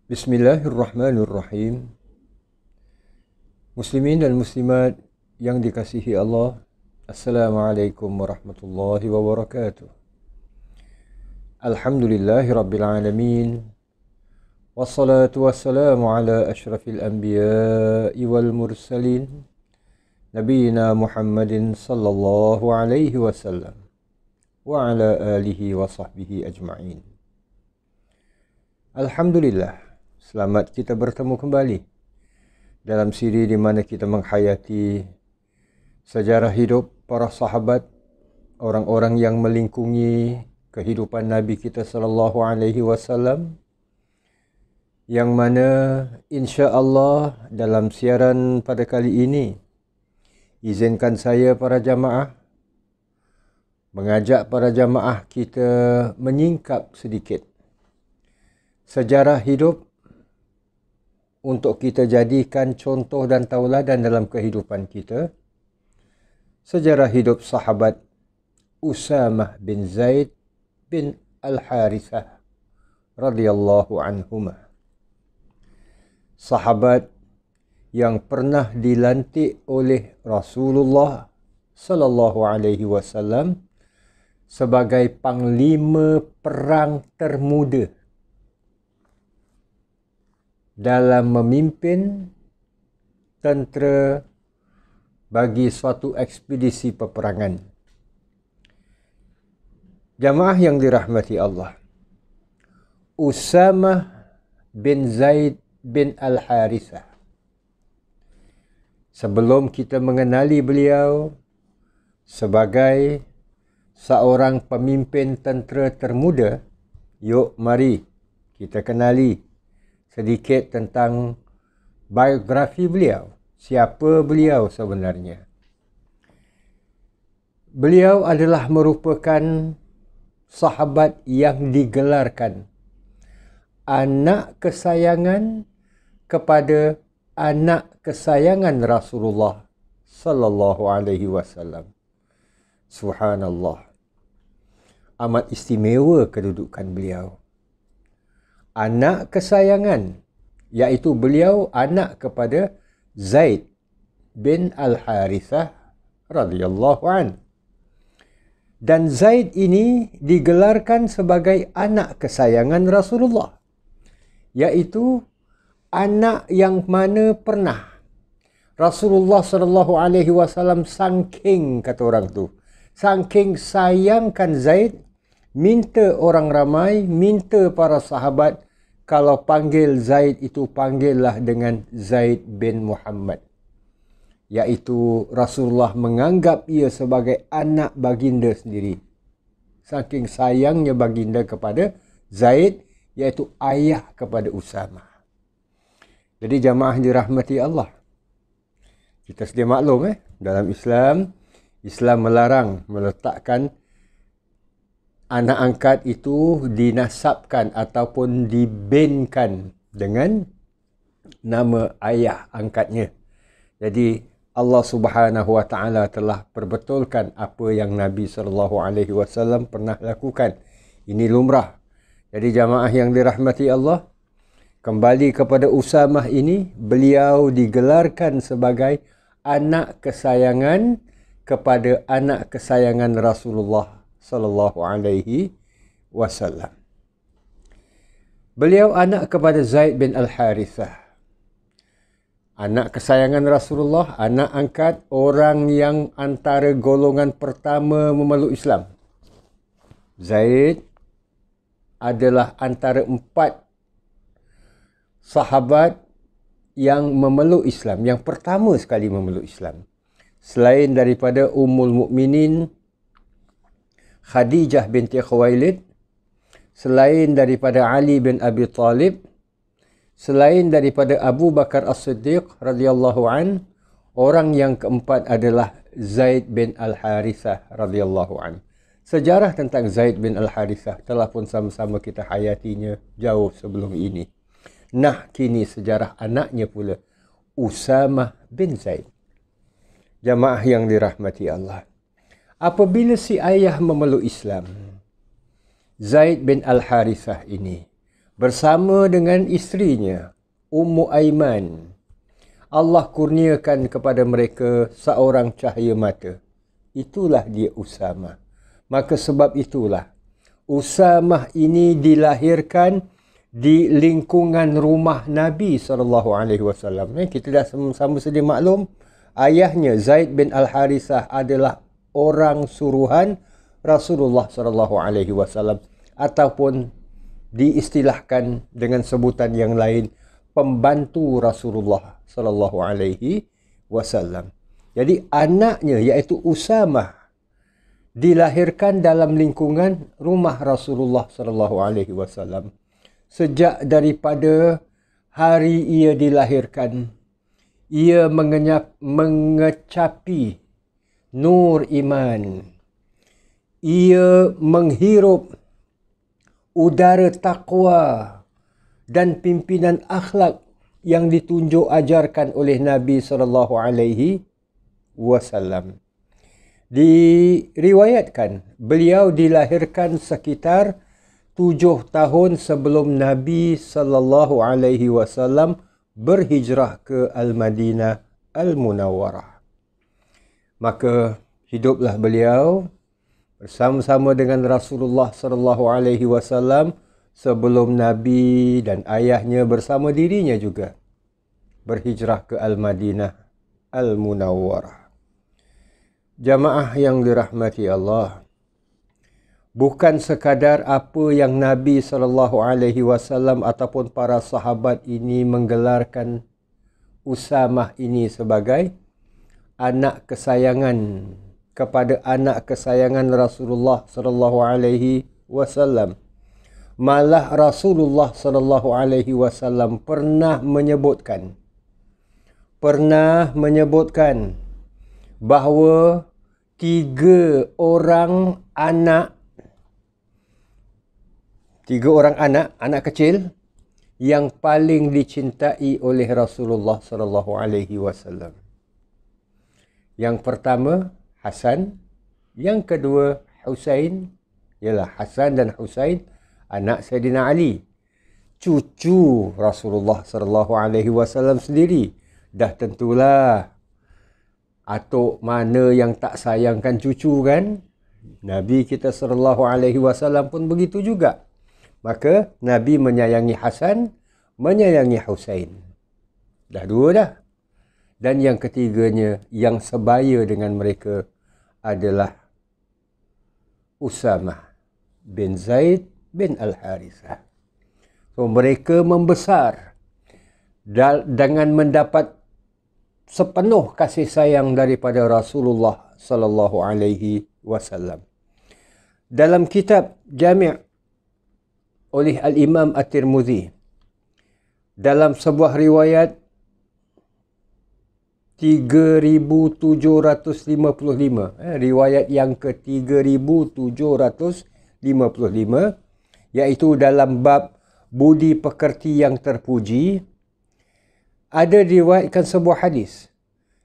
Bismillahirrahmanirrahim. Muslimin dan muslimat yang dikasihi Allah, Assalamualaikum warahmatullahi wabarakatuh. Alhamdulillahi rabbil alamin. Wassalatu wassalamu ala ashrafil anbiya'i wal mursalin, Nabiina Muhammadin sallallahu alaihi wasallam wa ala alihi wa sahbihi ajma'in. Alhamdulillah, selamat kita bertemu kembali dalam siri di mana kita menghayati sejarah hidup para sahabat, orang-orang yang melingkungi kehidupan Nabi kita sallallahu alaihi wasallam, yang mana insya-Allah dalam siaran pada kali ini izinkan saya para jamaah mengajak para jamaah kita menyingkap sedikit sejarah hidup untuk kita jadikan contoh dan tauladan dalam kehidupan kita. Sejarah hidup sahabat Usamah bin Zaid bin Al-Harithah radhiyallahu anhumah. Sahabat yang pernah dilantik oleh Rasulullah sallallahu alaihi wasallam sebagai panglima perang termuda dalam memimpin tentera bagi suatu ekspedisi peperangan. Jamaah yang dirahmati Allah, Usamah bin Zaid bin Al-Harithah, sebelum kita mengenali beliau sebagai seorang pemimpin tentera termuda, yuk mari kita kenali sedikit tentang biografi beliau. Siapa beliau sebenarnya? Beliau adalah merupakan sahabat yang digelarkan anak kesayangan kepada anak kesayangan Rasulullah sallallahu alaihi wasallam. Subhanallah. Amat istimewa kedudukan beliau. Anak kesayangan, iaitu beliau anak kepada Zaid bin Al-Harithah radhiyallahu an. Dan Zaid ini digelarkan sebagai anak kesayangan Rasulullah, iaitu anak yang mana pernah Rasulullah sallallahu alaihi wasallam saking, kata orang tu, saking sayangkan Zaid, minta orang ramai, minta para sahabat, kalau panggil Zaid itu panggillah dengan Zaid bin Muhammad. Iaitu Rasulullah menganggap ia sebagai anak baginda sendiri. Saking sayangnya baginda kepada Zaid, iaitu ayah kepada Usamah. Jadi jamaah dirahmati Allah, kita sedia maklum dalam Islam melarang meletakkan anak angkat itu dinasabkan ataupun dibinkan dengan nama ayah angkatnya. Jadi Allah Subhanahu wa taala telah perbetulkan apa yang Nabi sallallahu alaihi wasallam pernah lakukan. Ini lumrah. Jadi jamaah yang dirahmati Allah, kembali kepada Usamah ini, beliau digelarkan sebagai anak kesayangan kepada anak kesayangan Rasulullah sallallahu alaihi wasallam. Beliau anak kepada Zaid bin Al-Harithah, anak kesayangan Rasulullah, anak angkat orang yang antara golongan pertama memeluk Islam. Zaid adalah antara 4 sahabat yang memeluk Islam, yang pertama sekali memeluk Islam. Selain daripada Ummul Mukminin Khadijah binti Khuwailid, selain daripada Ali bin Abi Talib, selain daripada Abu Bakar As-Siddiq radhiyallahu an, orang yang keempat adalah Zaid bin Al-Harithah radhiyallahu an. Sejarah tentang Zaid bin Al-Harithah telah pun sama-sama kita hayatinya jauh sebelum ini. Nah, kini sejarah anaknya pula, Usamah bin Zaid. Jamaah yang dirahmati Allah, apabila si ayah memeluk Islam, Zaid bin Al-Harithah ini bersama dengan isterinya Ummu Aiman. Allah kurniakan kepada mereka seorang cahaya mata. Itulah dia Usamah. Maka sebab itulah Usamah ini dilahirkan di lingkungan rumah Nabi SAW. Kita dah sama-sama sedia maklum, ayahnya Zaid bin Al-Harithah adalah orang suruhan Rasulullah SAW, ataupun diistilahkan dengan sebutan yang lain, pembantu Rasulullah SAW. Jadi anaknya iaitu Usamah dilahirkan dalam lingkungan rumah Rasulullah SAW. Sejak daripada hari ia dilahirkan, ia mengecapi nur iman. Ia menghirup udara taqwa dan pimpinan akhlak yang ditunjuk ajarkan oleh Nabi SAW. Diriwayatkan beliau dilahirkan sekitar 7 tahun sebelum Nabi SAW berhijrah ke Al-Madinah Al-Munawwarah. Maka hiduplah beliau bersama-sama dengan Rasulullah SAW sebelum Nabi dan ayahnya bersama dirinya juga berhijrah ke Al-Madinah Al-Munawwarah. Jamaah yang dirahmati Allah, bukan sekadar apa yang Nabi SAW ataupun para sahabat ini menggelarkan Usamah ini sebagai anak kesayangan kepada anak kesayangan Rasulullah SAW. Malah Rasulullah SAW pernah menyebutkan bahawa 3 orang anak kecil yang paling dicintai oleh Rasulullah SAW. Yang pertama Hasan, yang kedua Husain, ialah Hasan dan Husain anak Sayyidina Ali, cucu Rasulullah SAW sendiri. Dah tentulah atuk mana yang tak sayangkan cucu kan? Nabi kita SAW pun begitu juga. Maka Nabi menyayangi Hasan, menyayangi Husain. Dah 2 dah. Dan yang ketiganya yang sebaya dengan mereka adalah Usamah bin Zaid bin Al-Harithah. So mereka membesar dengan mendapat sepenuh kasih sayang daripada Rasulullah SAW. Dalam kitab Jami' oleh Al-Imam At-Tirmidzi, dalam sebuah riwayat 3755, riwayat yang ke 3755, iaitu dalam bab budi pekerti yang terpuji, ada diriwayatkan sebuah hadis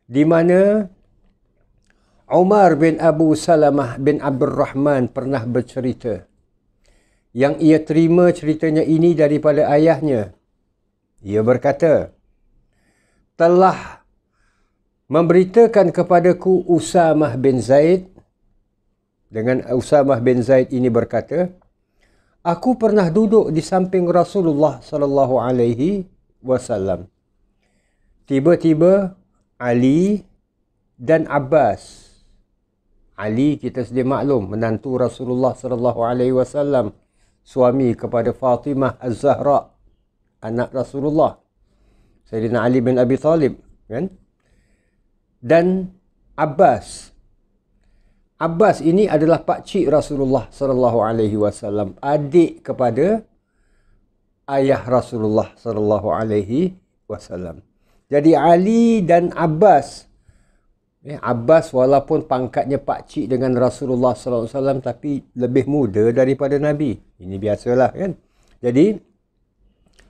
di mana Umar bin Abu Salamah bin Abdul Rahman pernah bercerita, yang ia terima ceritanya ini daripada ayahnya. Ia berkata, telah memberitakan kepadaku Usamah bin Zaid. Dengan Usamah bin Zaid ini berkata, aku pernah duduk di samping Rasulullah SAW. Tiba-tiba Ali dan Abbas. Ali kita sedia maklum, menantu Rasulullah SAW, suami kepada Fatimah Az-Zahra, anak Rasulullah, Sayyidina Ali bin Abi Talib, kan? Dan Abbas. Abbas ini adalah pakcik Rasulullah SAW, adik kepada ayah Rasulullah SAW. Jadi Ali dan Abbas. Abbas walaupun pangkatnya pakcik dengan Rasulullah SAW, tapi lebih muda daripada Nabi. Ini biasalah kan. Jadi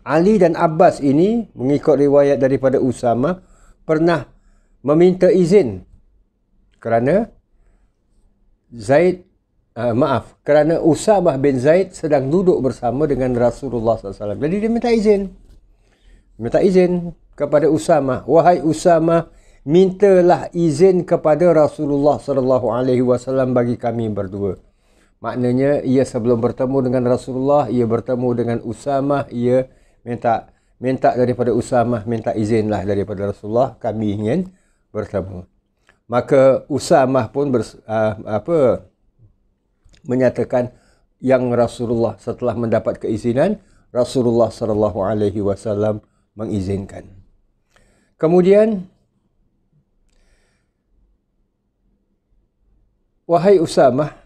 Ali dan Abbas ini, mengikut riwayat daripada Usamah, pernah meminta izin kerana Zaid kerana Usamah bin Zaid sedang duduk bersama dengan Rasulullah SAW. Jadi dia minta izin. Minta izin kepada Usamah. Wahai Usamah, mintalah izin kepada Rasulullah SAW bagi kami berdua. Maknanya, ia sebelum bertemu dengan Rasulullah, ia bertemu dengan Usamah, ia minta daripada Usamah, minta izinlah daripada Rasulullah, kami ingin bertemu. Maka Usamah pun menyatakan yang Rasulullah setelah mendapat keizinan, Rasulullah SAW mengizinkan. Kemudian, wahai Usamah,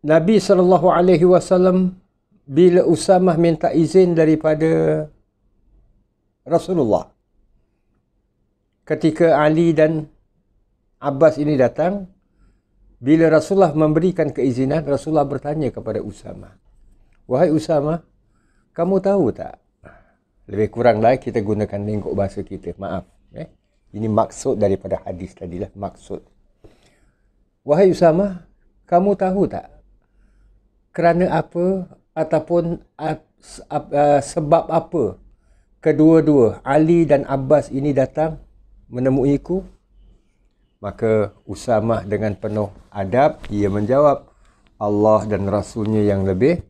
Nabi SAW bila Usamah minta izin daripada Rasulullah, ketika Ali dan Abbas ini datang, bila Rasulullah memberikan keizinan, Rasulullah bertanya kepada Usamah, wahai Usamah, kamu tahu tak? Lebih kurang lah kita gunakan lingkup bahasa kita. Maaf. Ini maksud daripada hadis tadilah. Maksud. Wahai Usamah, kamu tahu tak? Kerana apa ataupun sebab apa kedua-dua Ali dan Abbas ini datang menemuiku? Maka Usamah dengan penuh adab, ia menjawab, Allah dan Rasulnya yang lebih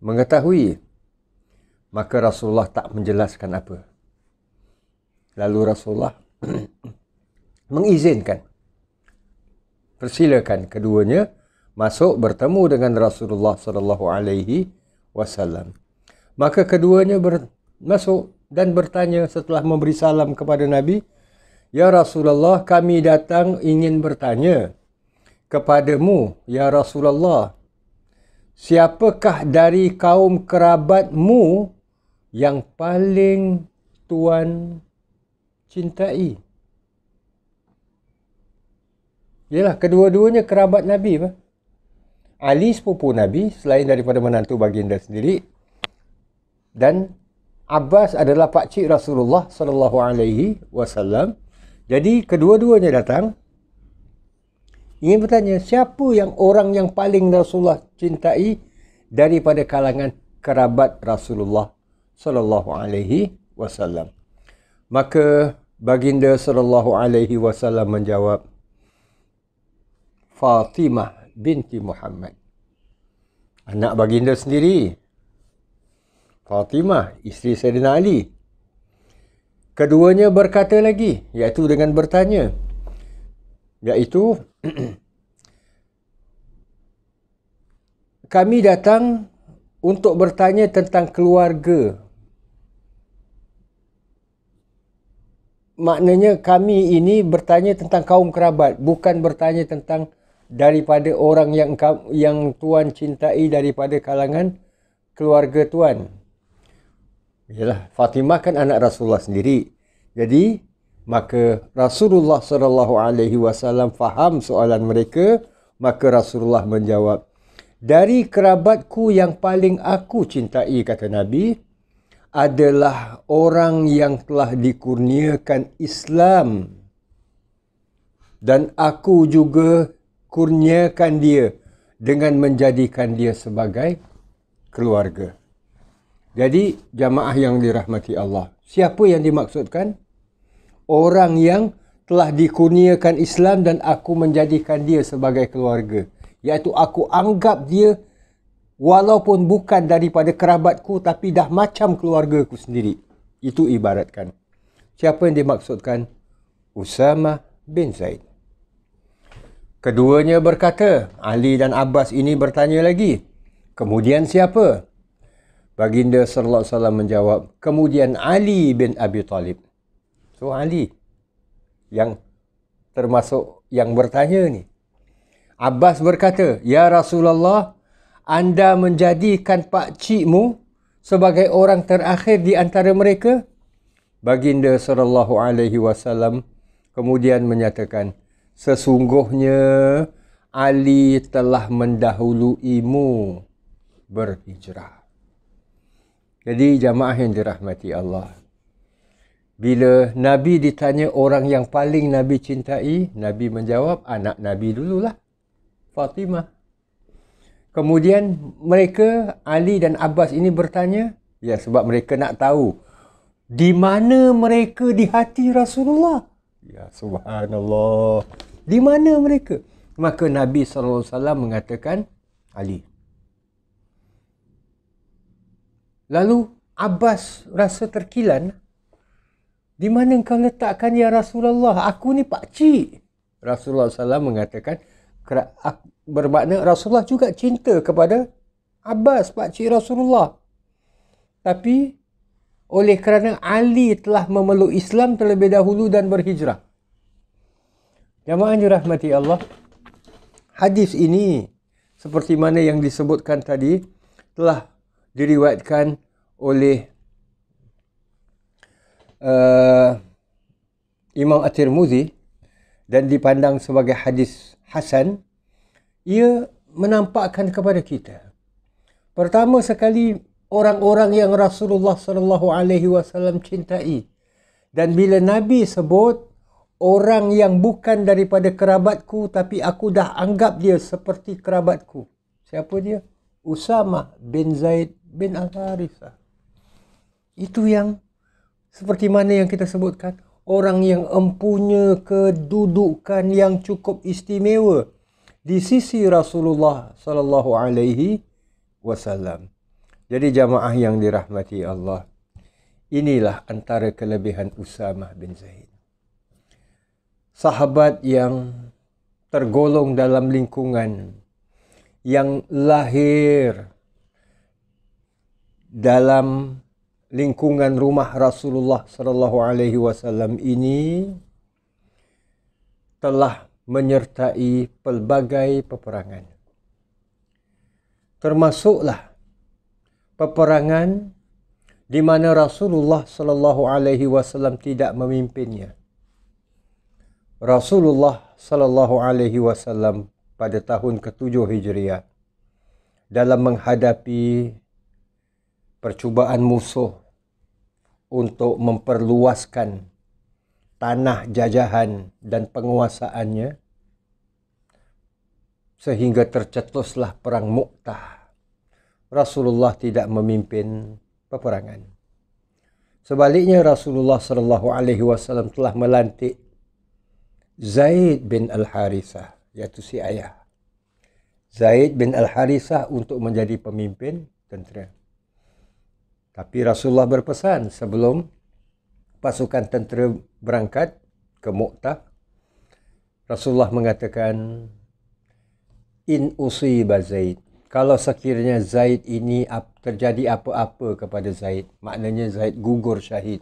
mengetahui. Maka Rasulullah tak menjelaskan apa. Lalu Rasulullah mengizinkan, persilakan keduanya masuk bertemu dengan Rasulullah SAW. Maka keduanya masuk dan bertanya setelah memberi salam kepada Nabi, Ya Rasulullah, kami datang ingin bertanya kepadamu, Ya Rasulullah, siapakah dari kaum kerabatmu yang paling Tuan cintai? Yalah, kedua-duanya kerabat Nabi. Ali sepupu Nabi selain daripada menantu baginda sendiri, dan Abbas adalah pakcik Rasulullah SAW. Jadi kedua-duanya datang ingin bertanya, siapa yang orang yang paling Rasulullah cintai daripada kalangan kerabat Rasulullah SAW. Maka baginda SAW menjawab, Fatimah binti Muhammad. Anak baginda sendiri. Fatimah, isteri Sayyidina Ali. Keduanya berkata lagi, iaitu dengan bertanya, iaitu kami datang untuk bertanya tentang keluarga. Maknanya kami ini bertanya tentang kaum kerabat, bukan bertanya tentang daripada orang yang Tuan cintai daripada kalangan keluarga Tuan. Yalah, Fatimah kan anak Rasulullah sendiri. Jadi, maka Rasulullah SAW faham soalan mereka, maka Rasulullah menjawab, dari kerabatku yang paling aku cintai, kata Nabi, adalah orang yang telah dikurniakan Islam. Dan aku juga kurniakan dia dengan menjadikan dia sebagai keluarga. Jadi, jamaah yang dirahmati Allah, siapa yang dimaksudkan? Orang yang telah dikurniakan Islam dan aku menjadikan dia sebagai keluarga. Iaitu aku anggap dia walaupun bukan daripada kerabatku, tapi dah macam keluargaku sendiri. Itu ibaratkan. Siapa yang dimaksudkan? Usamah bin Zaid. Keduanya berkata, Ali dan Abbas ini bertanya lagi, kemudian siapa? Baginda sallallahu alaihi wasallam menjawab, kemudian Ali bin Abi Talib. So Ali yang termasuk yang bertanya ni. Abbas berkata, Ya Rasulullah, anda menjadikan pakcikmu sebagai orang terakhir di antara mereka? Baginda sallallahu alaihi wasallam kemudian menyatakan, sesungguhnya Ali telah mendahuluimu berhijrah. Jadi jamaah yang dirahmati Allah, Bila Nabi ditanya orang yang paling Nabi cintai, Nabi menjawab, anak Nabi dululah, Fatimah. Kemudian mereka, Ali dan Abbas ini bertanya, ya sebab mereka nak tahu, di mana mereka di hati Rasulullah? Ya subhanallah. Di mana mereka? Maka Nabi SAW mengatakan, Ali. Lalu Abbas rasa terkilan. Di mana engkau letakkan ya Rasulullah? Aku ni pakcik. Rasulullah SAW mengatakan, bermakna Rasulullah juga cinta kepada Abbas, pakcik Rasulullah. Tapi oleh kerana Ali telah memeluk Islam terlebih dahulu dan berhijrah. Jamaah dirahmati Allah, hadis ini seperti mana yang disebutkan tadi telah diriwayatkan oleh Imam At-Tirmizi dan dipandang sebagai hadis hasan. Ia menampakkan kepada kita, pertama sekali, orang-orang yang Rasulullah SAW cintai. Dan bila Nabi sebut orang yang bukan daripada kerabatku tapi aku dah anggap dia seperti kerabatku. Siapa dia? Usamah bin Zaid bin Al-Harithah. Itu yang seperti mana yang kita sebutkan, orang yang empunya kedudukan yang cukup istimewa di sisi Rasulullah sallallahu alaihi wasallam. Jadi jamaah yang dirahmati Allah, inilah antara kelebihan Usamah bin Zaid. Sahabat yang tergolong dalam lingkungan yang lahir dalam lingkungan rumah Rasulullah sallallahu alaihi wasallam ini telah menyertai pelbagai peperangan. Termasuklah peperangan di mana Rasulullah sallallahu alaihi wasallam tidak memimpinnya. Rasulullah sallallahu alaihi wasallam pada tahun ke-7 Hijriah dalam menghadapi percubaan musuh untuk memperluaskan tanah jajahan dan penguasaannya sehingga tercetuslah perang Mu'tah. Rasulullah tidak memimpin peperangan. Sebaliknya Rasulullah sallallahu alaihi wasallam telah melantik Zaid bin Al-Harithah, iaitu si ayah. Zaid bin Al-Harithah untuk menjadi pemimpin tentera. Tapi Rasulullah berpesan sebelum pasukan tentera berangkat ke Mu'tah, Rasulullah mengatakan, in usiba Zaid, kalau sekiranya Zaid ini terjadi apa-apa kepada Zaid, maknanya Zaid gugur syahid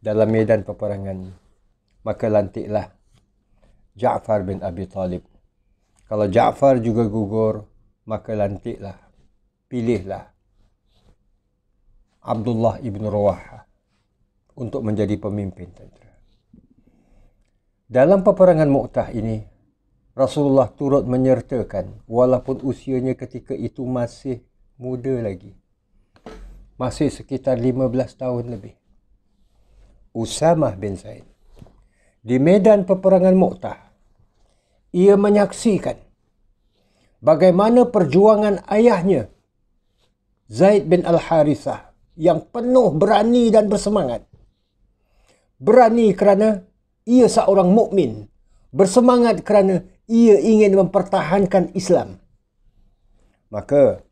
dalam medan peperangan, maka lantiklah Ja'far bin Abi Talib. Kalau Ja'far juga gugur, maka lantiklah, pilihlah Abdullah ibn Rawaha untuk menjadi pemimpin tentera. Dalam peperangan Mu'tah ini, Rasulullah turut menyertakan, walaupun usianya ketika itu masih muda lagi, masih sekitar 15 tahun lebih, Usamah bin Zaid. Di medan peperangan Mu'tah, ia menyaksikan bagaimana perjuangan ayahnya, Zaid bin Al-Harithah, yang penuh berani dan bersemangat. Berani kerana ia seorang mukmin, bersemangat kerana ia ingin mempertahankan Islam. Maka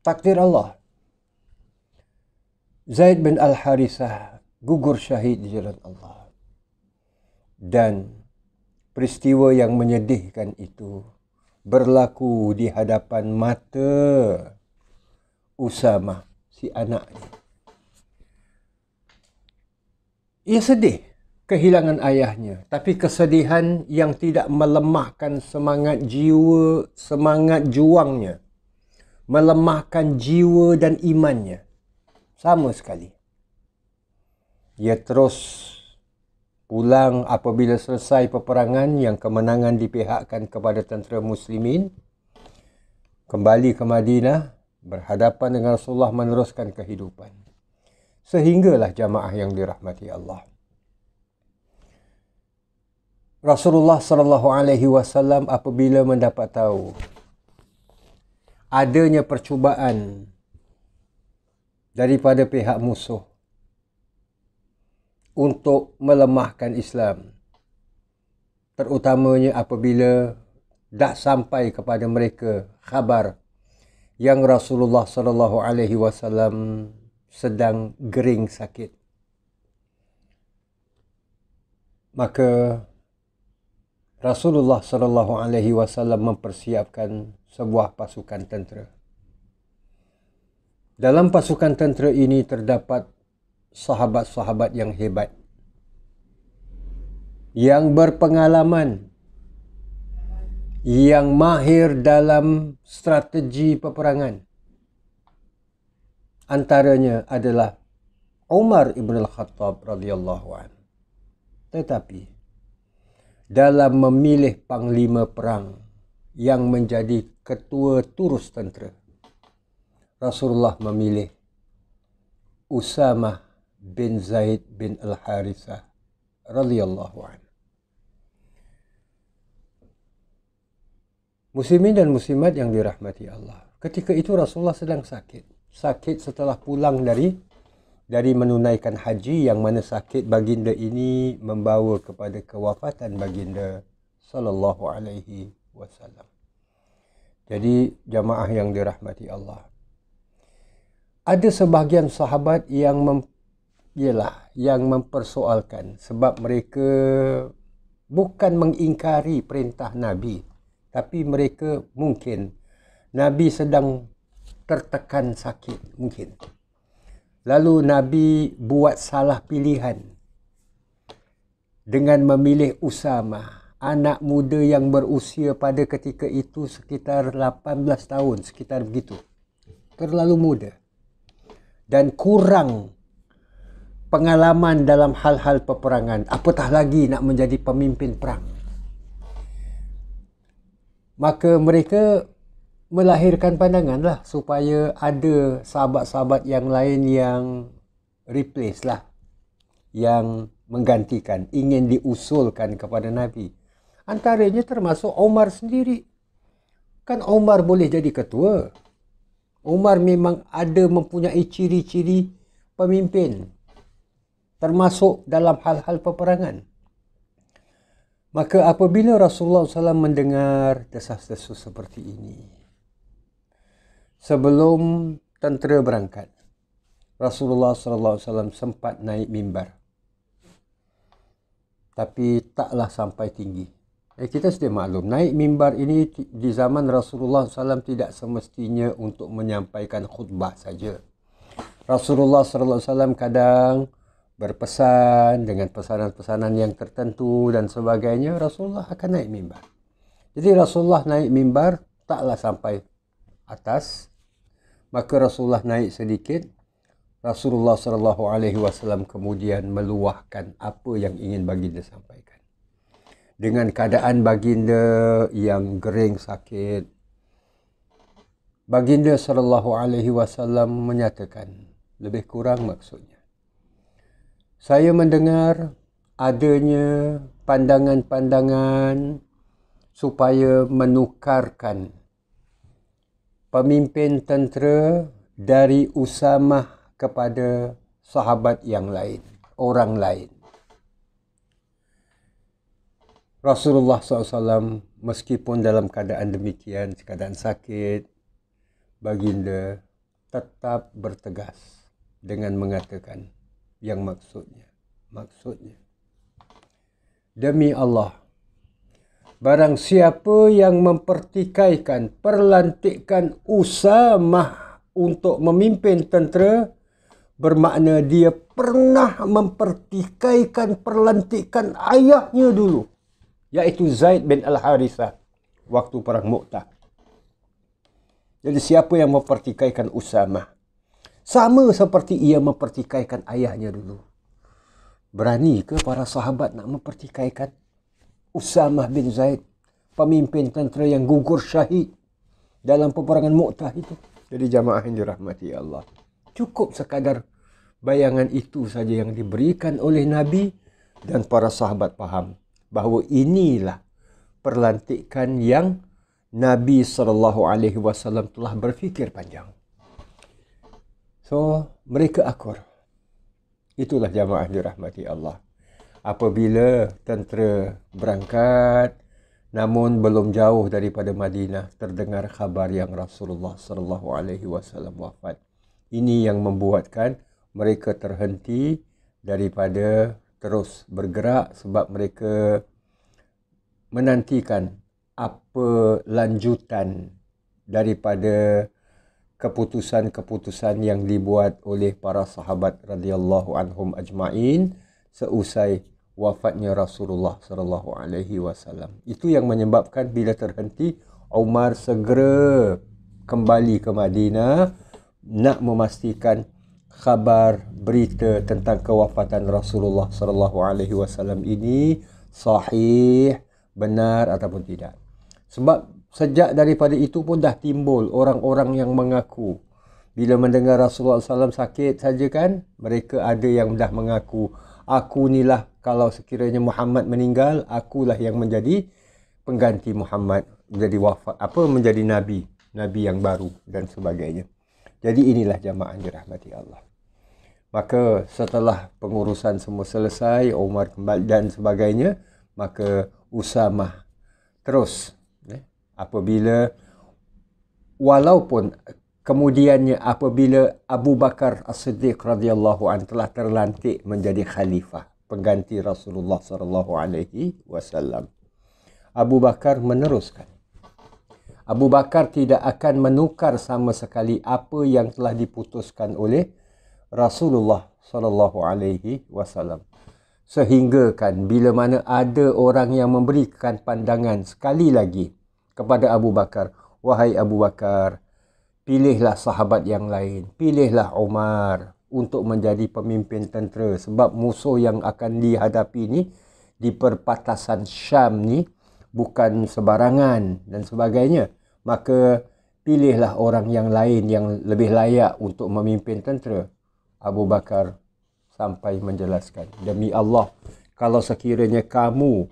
takdir Allah, Zaid bin Al-Harithah gugur syahid di jalan Allah. Dan peristiwa yang menyedihkan itu berlaku di hadapan mata Usamah, si anaknya. Ia sedih kehilangan ayahnya, tapi kesedihan yang tidak melemahkan semangat jiwa, semangat juangnya, melemahkan jiwa dan imannya sama sekali. Ia terus pulang apabila selesai peperangan yang kemenangan dipihakkan kepada tentera muslimin, kembali ke Madinah, berhadapan dengan Rasulullah, meneruskan kehidupan. Sehinggalah jamaah yang dirahmati Allah, Rasulullah sallallahu alaihi wasallam apabila mendapat tahu adanya percubaan daripada pihak musuh untuk melemahkan Islam, terutamanya apabila dah sampai kepada mereka khabar yang Rasulullah sallallahu alaihi wasallam sedang gering sakit, maka Rasulullah sallallahu alaihi wasallam mempersiapkan sebuah pasukan tentera. Dalam pasukan tentera ini terdapat sahabat-sahabat yang hebat, yang berpengalaman, yang mahir dalam strategi peperangan. Antaranya adalah Umar ibn al-Khattab radhiyallahu anhu. Tetapi dalam memilih panglima perang yang menjadi ketua turus tentera, Rasulullah memilih Usamah bin Zaid bin Al-Harithah radhiyallahu anhu. Muslimin dan muslimat yang dirahmati Allah, ketika itu Rasulullah sedang sakit setelah pulang dari menunaikan haji, yang mana sakit baginda ini membawa kepada kewafatan baginda sallallahu alaihi wasallam. Jadi jamaah yang dirahmati Allah, ada sebahagian sahabat yang mempersoalkan, sebab mereka bukan mengingkari perintah Nabi, tapi mereka mungkin Nabi sedang tertekan sakit mungkin. Lalu Nabi buat salah pilihan dengan memilih Usamah, anak muda yang berusia pada ketika itu sekitar 18 tahun, sekitar begitu. Terlalu muda dan kurang pengalaman dalam hal-hal peperangan, apatah lagi nak menjadi pemimpin perang. Maka mereka melahirkan pandanganlah supaya ada sahabat-sahabat yang lain yang replace lah, yang menggantikan, ingin diusulkan kepada Nabi. Antaranya termasuk Umar sendiri. Kan Umar boleh jadi ketua. Umar memang ada mempunyai ciri-ciri pemimpin, termasuk dalam hal-hal peperangan. Maka apabila Rasulullah SAW mendengar desas-desus seperti ini, sebelum tentera berangkat, Rasulullah SAW sempat naik mimbar, tapi taklah sampai tinggi. Kita sudah maklum, naik mimbar ini di zaman Rasulullah SAW tidak semestinya untuk menyampaikan khutbah saja. Rasulullah SAW kadang berpesan dengan pesanan-pesanan yang tertentu dan sebagainya. Rasulullah akan naik mimbar. Jadi Rasulullah naik mimbar taklah sampai atas, maka Rasulullah naik sedikit. Rasulullah SAW kemudian meluahkan apa yang ingin baginda sampaikan. Dengan keadaan baginda yang gering sakit, baginda SAW menyatakan, lebih kurang maksudnya, saya mendengar adanya pandangan-pandangan supaya menukarkan pemimpin tentera dari Usamah kepada sahabat yang lain, orang lain. Rasulullah SAW meskipun dalam keadaan demikian, keadaan sakit, baginda tetap bertegas dengan mengatakan yang maksudnya, demi Allah, barang siapa yang mempertikaikan, perlantikan Usamah untuk memimpin tentera, bermakna dia pernah mempertikaikan, perlantikan ayahnya dulu, iaitu Zaid bin Al-Harithah waktu perang Mu'tah. Jadi siapa yang mempertikaikan Usamah, sama seperti ia mempertikaikan ayahnya dulu. Berani ke para sahabat nak mempertikaikan Usamah bin Zaid, pemimpin tentera yang gugur syahid dalam peperangan Mu'tah itu? Jadi jamaah yang dirahmati Allah, cukup sekadar bayangan itu saja yang diberikan oleh Nabi dan para sahabat faham bahawa inilah perlantikan yang Nabi SAW telah berfikir panjang. So, mereka akur. Itulah jamaah dirahmati Allah. Apabila tentera berangkat, namun belum jauh daripada Madinah, terdengar khabar yang Rasulullah SAW wafat. Ini yang membuatkan mereka terhenti daripada terus bergerak sebab mereka menantikan apa lanjutan daripada keputusan-keputusan yang dibuat oleh para sahabat radhiyallahu anhum ajma'in seusai wafatnya Rasulullah sallallahu alaihi wasallam. Itu yang menyebabkan bila terhenti, Umar segera kembali ke Madinah nak memastikan khabar berita tentang kewafatan Rasulullah sallallahu alaihi wasallam ini sahih, benar ataupun tidak. Sebab sejak daripada itu pun dah timbul orang-orang yang mengaku bila mendengar Rasulullah SAW sakit saja kan, mereka ada yang dah mengaku, aku inilah kalau sekiranya Muhammad meninggal, akulah yang menjadi pengganti Muhammad, menjadi wafat, menjadi nabi yang baru dan sebagainya. Jadi inilah jamaah dirahmati Allah. Maka setelah pengurusan semua selesai, Umar kembali dan sebagainya, maka Usamah terus apabila walaupun kemudiannya apabila Abu Bakar As-Siddiq radhiyallahu anhu telah terlantik menjadi khalifah pengganti Rasulullah sallallahu alaihi wasallam, Abu Bakar meneruskan. Abu Bakar tidak akan menukar sama sekali apa yang telah diputuskan oleh Rasulullah sallallahu alaihi wasallam. Sehingga kan bila mana ada orang yang memberikan pandangan sekali lagi kepada Abu Bakar, wahai Abu Bakar, pilihlah sahabat yang lain, pilihlah Umar untuk menjadi pemimpin tentera sebab musuh yang akan dihadapi ni di perbatasan Syam ni bukan sebarangan dan sebagainya. Maka pilihlah orang yang lain yang lebih layak untuk memimpin tentera. Abu Bakar sampai menjelaskan, demi Allah, kalau sekiranya kamu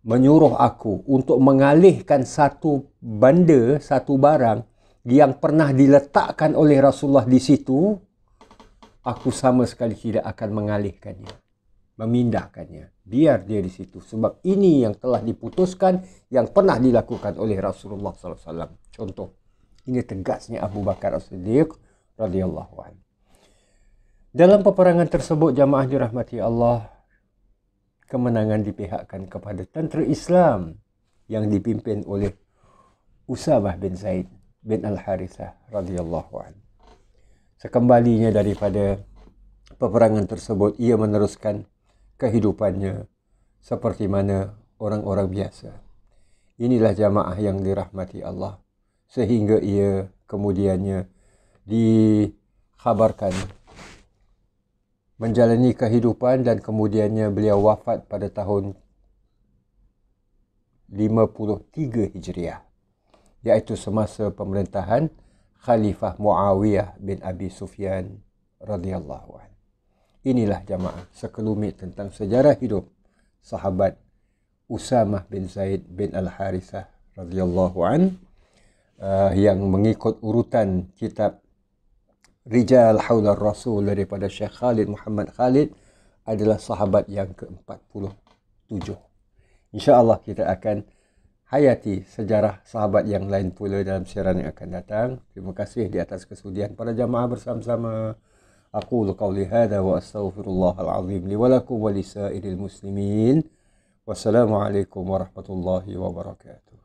menyuruh aku untuk mengalihkan satu benda, satu barang yang pernah diletakkan oleh Rasulullah di situ, aku sama sekali tidak akan mengalihkannya, memindahkannya. Biar dia di situ. Sebab ini yang telah diputuskan, yang pernah dilakukan oleh Rasulullah SAW. Contoh, ini tegasnya Abu Bakar As-Siddiq radhiyallahu anhu. Dalam peperangan tersebut, jamaah dirahmati Allah, kemenangan dipihakkan kepada tentera Islam yang dipimpin oleh Usamah bin Zaid bin Al-Harithah radhiyallahu anhu. Sekembalinya daripada peperangan tersebut, ia meneruskan kehidupannya seperti mana orang-orang biasa. Inilah jamaah yang dirahmati Allah, sehingga ia kemudiannya dikhabarkan menjalani kehidupan dan kemudiannya beliau wafat pada tahun 53 Hijriah, iaitu semasa pemerintahan Khalifah Muawiyah bin Abi Sufyan radhiyallahu anhu. Inilah jamaah sekelumit tentang sejarah hidup sahabat Usamah bin Zaid bin Al-Harithah radhiyallahu anhu yang mengikut urutan kitab Rijal Haular Rasul daripada Syekh Khalid Muhammad Khalid adalah sahabat yang ke-47. InsyaAllah kita akan hayati sejarah sahabat yang lain pula dalam siaran yang akan datang. Terima kasih di atas kesudian para jamaah bersama-sama. Aqulu qawli hadha wa astaghfirullahal azim li wa lakum wa lisairil muslimin. Wassalamualaikum warahmatullahi wabarakatuh.